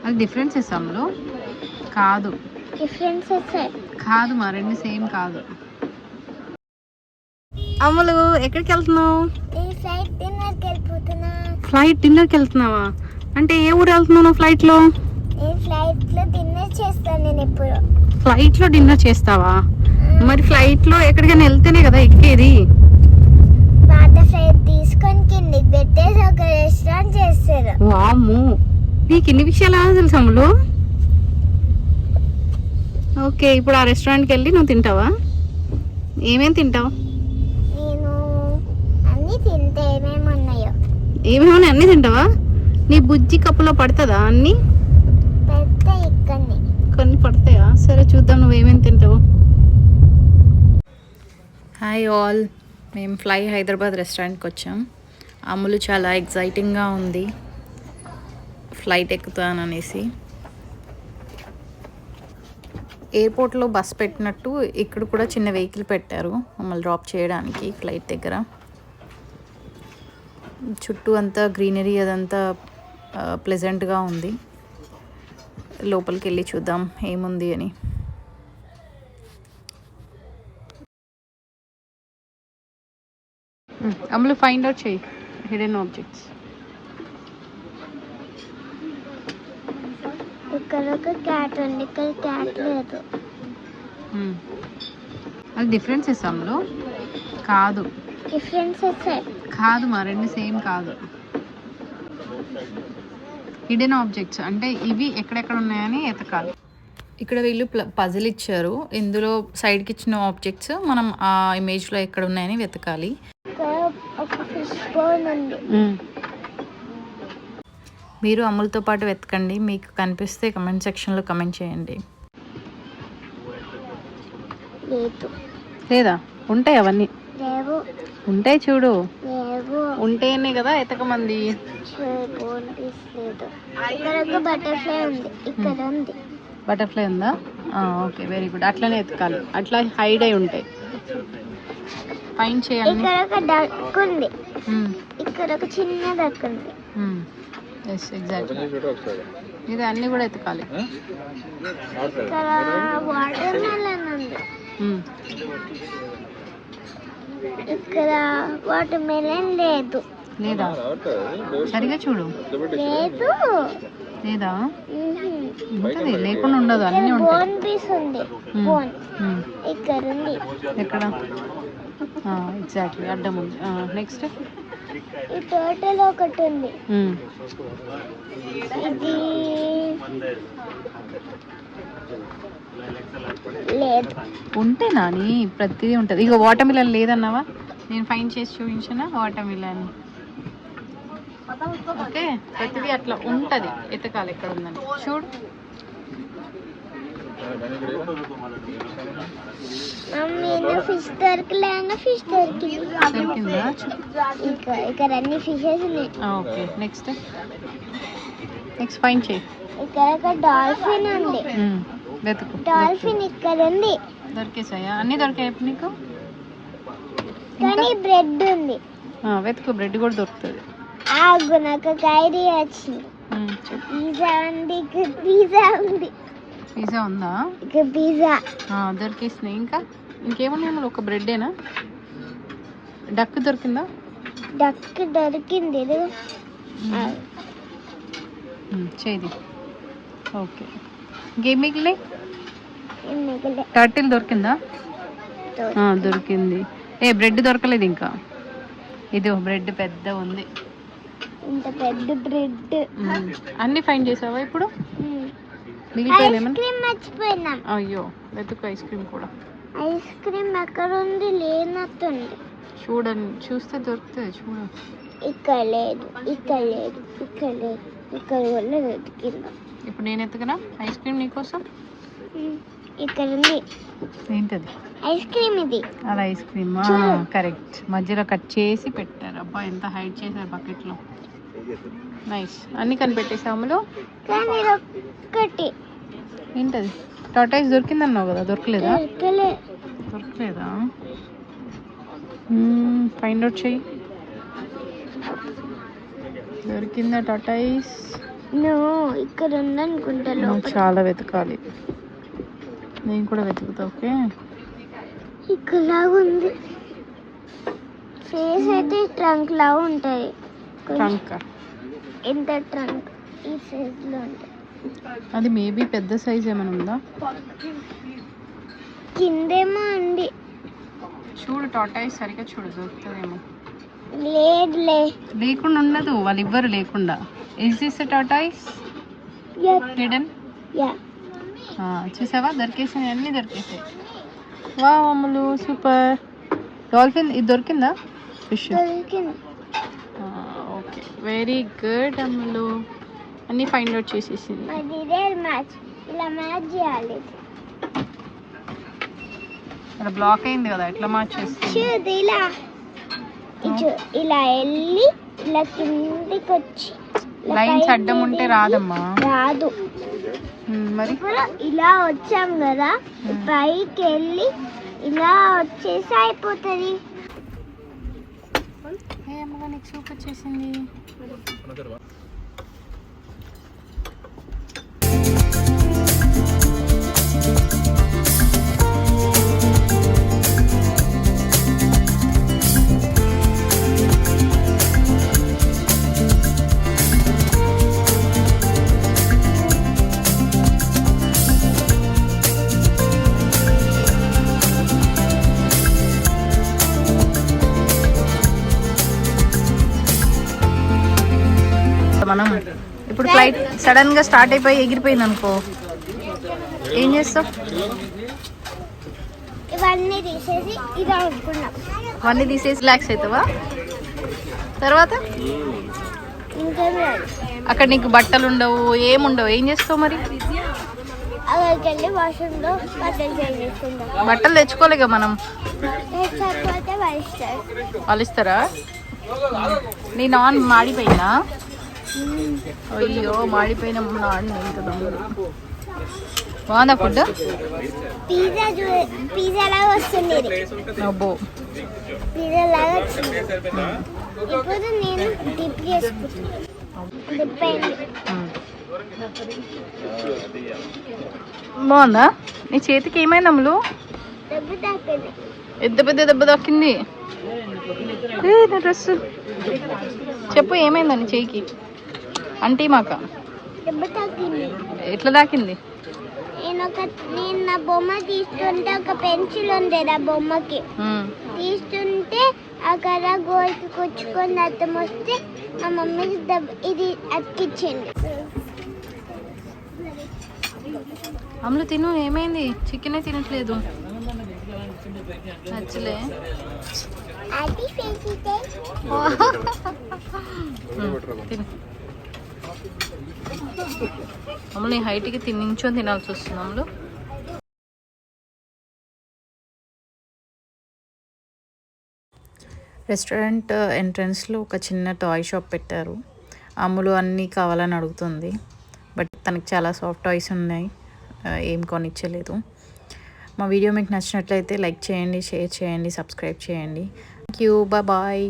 అది డిఫరెన్సెస్ అమ్ములు కాదు, కాదు మా రెండు సేమ్ కాదు. అమ్ములు ఎక్కడికి వెళ్తున్నావు? ఫ్లైట్ డిన్నర్కి వెళ్తున్నావా? అంటే ఏ ఊరు వెళ్తున్నావు ఫ్లైట్లో? ఫ్లైట్లో డిన్నర్ చేస్తావా? మరి ఫ్లైట్లో ఎక్కడికైనా వెళ్తేనే కదా ఎక్కేది. వామ్మో, నీకు ఇన్ని విషయాలు తెలుసు అమ్ములు. ఓకే, ఇప్పుడు ఆ రెస్టారెంట్కి వెళ్ళి నువ్వు తింటావా? ఏమేమి తింటావు? ఏమేమి అన్నీ తింటావా? నీ బుజ్జి కప్పులో పడుతుందా అన్నీ? కొన్ని పడతాయా? సరే చూద్దాం నువ్వేమేమి తింటావు. హాయ్ ఆల్, మేము ఫ్లై హైదరాబాద్ రెస్టారెంట్కి వచ్చాం. అమ్ములు చాలా ఎగ్జైటింగ్గా ఉంది ఫ్లైట్ ఎక్కుతాననేసి. ఎయిర్పోర్ట్లో బస్ పెట్టినట్టు ఇక్కడ కూడా చిన్న వెహికల్ పెట్టారు మమ్మల్ని డ్రాప్ చేయడానికి ఫ్లైట్ దగ్గర. చుట్టూ అంతా గ్రీనరీ, అదంతా ప్లెజెంట్గా ఉంది. లోపలికి వెళ్ళి చూద్దాం ఏముంది అని. అమ్ములు ఫైండ్ అవుట్ చేయి హిడెన్ ఆబ్జెక్ట్స్. ఇక్కడ ఒక క్యాట్ ఉంది, ఇక్కడ క్యాట్ లేదు. అది డిఫరెన్సెస్ అమ్ములు కాదు, కాదు మా రెండు సేమ్ కాదు. హిడెన్ ఆబ్జెక్ట్స్ అంటే ఇవి ఎక్కడెక్కడ ఉన్నాయని ఎతకాలి. ఇక్కడ వీళ్ళు పజిల్ ఇచ్చారు, ఇందులో సైడ్కి ఇచ్చిన ఆబ్జెక్ట్స్ మనం ఆ ఇమేజ్లో ఎక్కడ ఉన్నాయని వెతకాలి. మీరు అమ్ములతో పాటు వెతకండి, మీకు కనిపిస్తే కమెంట్ సెక్షన్లో కమెంట్ చేయండి. లేదా? ఉంటాయి అవన్నీ, ఉంటాయి చూడు. ఉంటేనే కదా ఎతకమంది. బటర్ఫ్లై ఉందా? Okay, very good. అట్లనే ఎతకాలి, అట్లా హైడ్ అయి ఉంటాయి. ఫైన్ చేయాలి. ఇక్కడ ఒక చిన్న డక్ ఉంది. Yes, exactly. ఇది అన్ని కూడా ఎతకాలి. ఇక్కడ వాటర్ మెలన్ ఉంది. ఇక్కడ వాటర్ మెలన్ లేదు. లేదా? సరిగా చూడు. లేదు. లేదా? ఉంటుంది, లేకుండా ఉండదు, అన్ని ఉంటాయి. బోన్ పీస్ ఉంది. బోన్ ఇక్కడ ఉంది. ఎక్కడ? ఎగ్జాక్ట్లీ అడ్డం ఉంది. నెక్స్ట్ ఈ టోటల్ ఒకటి ఉంది. ఇది లేదు. ఉంటే నాని ప్రతిదీ ఉంటుంది. ఇక వాటర్ మిలన్ లేదన్నావా? నేను ఫైన్ చేసి చూపించిన వాటర్ మిలన్. ఓకే, ప్రతిదీ అట్లా ఉంటుంది, ఎతకాలి ఎక్కడ ఉందని. చూడు, ఫిష్ దొరకలేనా? ఫిష్ దొరికిందా? ఇక్కడ అన్ని ఫిషెస్ ఉన్నాయి. ఓకే, నెక్స్ట్ నెక్స్ట్ ఫైన్ చేయి. ఇక్కడ ఒక డాల్ఫిన్ ఉంది. వెతుకు. డాల్ఫిన్ ఇక్కడ ఉంది. దొరికేసాయా? అన్ని దొరికాయి నీకు? కానీ బ్రెడ్ ఉంది. వెతుకు, బ్రెడ్ కూడా దొరుకుతుంది. ఆగు, నాకు ఒక ఐడియా వచ్చింది. పిజ్జా ఉంది. పిజ్జా ఉంది. పిజ్జా ఉందా? పిజ్జా దొరికేసినాయి. ఇంకా ఇంకేమన్నా? ఒక బ్రెడ్డేనా? డక్ దొరికిందా? డక్ దొరికింది. చేది. ఓకే, ఇంకేం మిగిలినాయి? టర్టిల్ దొరికిందా? దొరికింది. బ్రెడ్ దొరకలేదు ఇంకా. ఇది బ్రెడ్ పెద్ద ఉంది. ఇంత పెద్ద బ్రెడ్. అన్ని ఫైన్ చేసావా ఇప్పుడు? మర్చిపోయినాం. అయ్యో, వెతుకు. ఐస్ క్రీమ్ కూడా. ఐస్ క్రీమ్ ఎక్కడ ఉంది? లేనట్టుంది. చూడండి, చూస్తే దొరుకుతుంది. చూడ. ఇక్కడ లేదు, ఇక్కడ లేదు, ఇక్కడ లేదు, ఇక్కడ కూడా వెతికిందా. ఇప్పుడు నేను ఎత్తుకున్నా ఐస్ క్రీమ్ నీకోసం. ఇక్కడ ఉంది. ఏంటది? Ice cream. ఇది అది ఐస్ క్రీమ్. కరెక్ట్, మధ్యలో కట్ చేసి పెట్టారు. అబ్బా, ఎంత హైడ్ చేశారు బకెట్లో. నైస్. అన్ని కనిపెట్టేసా అమ్ములు. కానీ ఒక్కటి. ఏంటది? టాటాయిస్ దొరికిందన్నావు కదా, దొరకలేదా? దొరకలేదా? ఫైండ్ అవుట్ చెయ్యి. దొరికిందా టాటాయిస్? నువ్వు ఇక్కడ ఉందనుకుంటా నువ్వు లోపల. చాలా వెతకాలి. నేను కూడా వెతుకుతా. ఓకే, ఇక్కడ ఉంది. ఫేస్ అయితే ట్రంక్ లా ఉంటాయి. ట్రంక్ ఎంత ట్రంక్ ఈ సైజ్ లో ఉంటాయి. అది మేబీ పెద్ద సైజ్ ఏమైనా ఉందా? కిందేమో అండి. చూడు టాటాయిస్ సరిగ్గా చూడు, దొరుకుతుందేమో. లేదులే. లేకుండా ఉండదు, వాళ్ళు ఇవ్వరు లేకుండా. Is this tortoise hidden? Yeah, చూసావా, దొరికేసాయి, అన్నీ దొరికేసాయి. వా అమ్ములు సూపర్. డాల్ఫిన్ ఇది దొరికిందా? ఫిష్. దొరికింది. ఓకే, వెరీ గుడ్ అమ్ములు, అన్నీ ఫైండ్ అవుట్ చేసేసింది. అది ఇదే మ్యాచ్, ఇలా మ్యాచ్ చేయాలి. ఇక్కడ బ్లాక్ అయింది కదా, ఎట్లా మార్చేస్తుంది? చూడు ఇలా, ఇలా వెళ్ళి ఇలా కిందికి వచ్చి లైన్స్ అడ్డం ఉంటే రాదమ్మా. రాదు. మరి ఇప్పుడు ఇలా వచ్చాం కదా, పైకి వెళ్ళి ఇలా వచ్చేసి అయిపోతుంది. అమ్మగా నీకు సూప్ వచ్చేసింది. మనం ఇప్పుడు ఫ్లైట్ సడన్ గా స్టార్ట్ అయిపోయి ఎగిరిపోయింది అనుకో, ఏం చేస్తావు? ఇవన్నీ తీసేసి ఇలా అనుకున్నాం. అవన్నీ తీసేసి రిలాక్స్ అవుతావా? తర్వాత ఇంకా అక్కడ నీకు బట్టలు ఉండవు, ఏముండవు, ఏం చేస్తావు మరి? అక్కడికి వెళ్ళి వాష్రూమ్లో బట్టలు చేంజ్ చేసుకుంటాం. బట్టలు తెచ్చుకోలేగా మనం, లేకపోతే వాళ్ళు వాళ్ళు ఇస్తారా? నీ నాన్ మాడిపోయినా? అయ్యో మాడిపోయిన నాన్ ఎంత దమ్ముడు. బాగుందా ఫుడ్? పిజ్జా పిజ్జా లాగా వస్తుంది. అబ్బో, పిజ్జా లాగా వచ్చింది. ఇప్పుడు నేను డిప్ చేసుకుంటాను. డిప్ అయింది. బాగుందా? నీ చేతికి ఏమైంది అమ్ములు? దెబ్బ తాకింది. ఎంత పెద్ద దెబ్బ తాకింది. నా డ్రెస్ చెప్పు, ఏమైందని చేయికి? అంటే మాక దెబ్బ తాకింది. ఎట్లా తాకింది? నేను నా బొమ్మ తీస్తుంటే ఒక పెన్సిల్ ఉంది ఆ బొమ్మకి తీస్తుంటే అక్కడ గోల్కి కూర్చుకొని అర్థం వస్తే మా మమ్మీకి ఇది అతికిచ్చింది. అమ్ములు తిను, ఏమైంది? చికెనే తినట్లేదు, నచ్చలే. అది ఫేసితే తిను అమ్ములు, నీ హైట్కి నించొని తినాల్సి వస్తుంది అమ్ములు. రెస్టారెంట్ ఎంట్రన్స్లో ఒక చిన్న టాయ్ షాప్ పెట్టారు. అమ్ములు అన్నీ కావాలని అడుగుతుంది, బట్ తనకి చాలా సాఫ్ట్ టాయ్స్ ఉన్నాయి, ఏం కొనిచ్చలేదు. మా వీడియో మీకు నచ్చినట్లయితే లైక్ చేయండి, షేర్ చేయండి, సబ్స్క్రైబ్ చేయండి. Thank you, bye.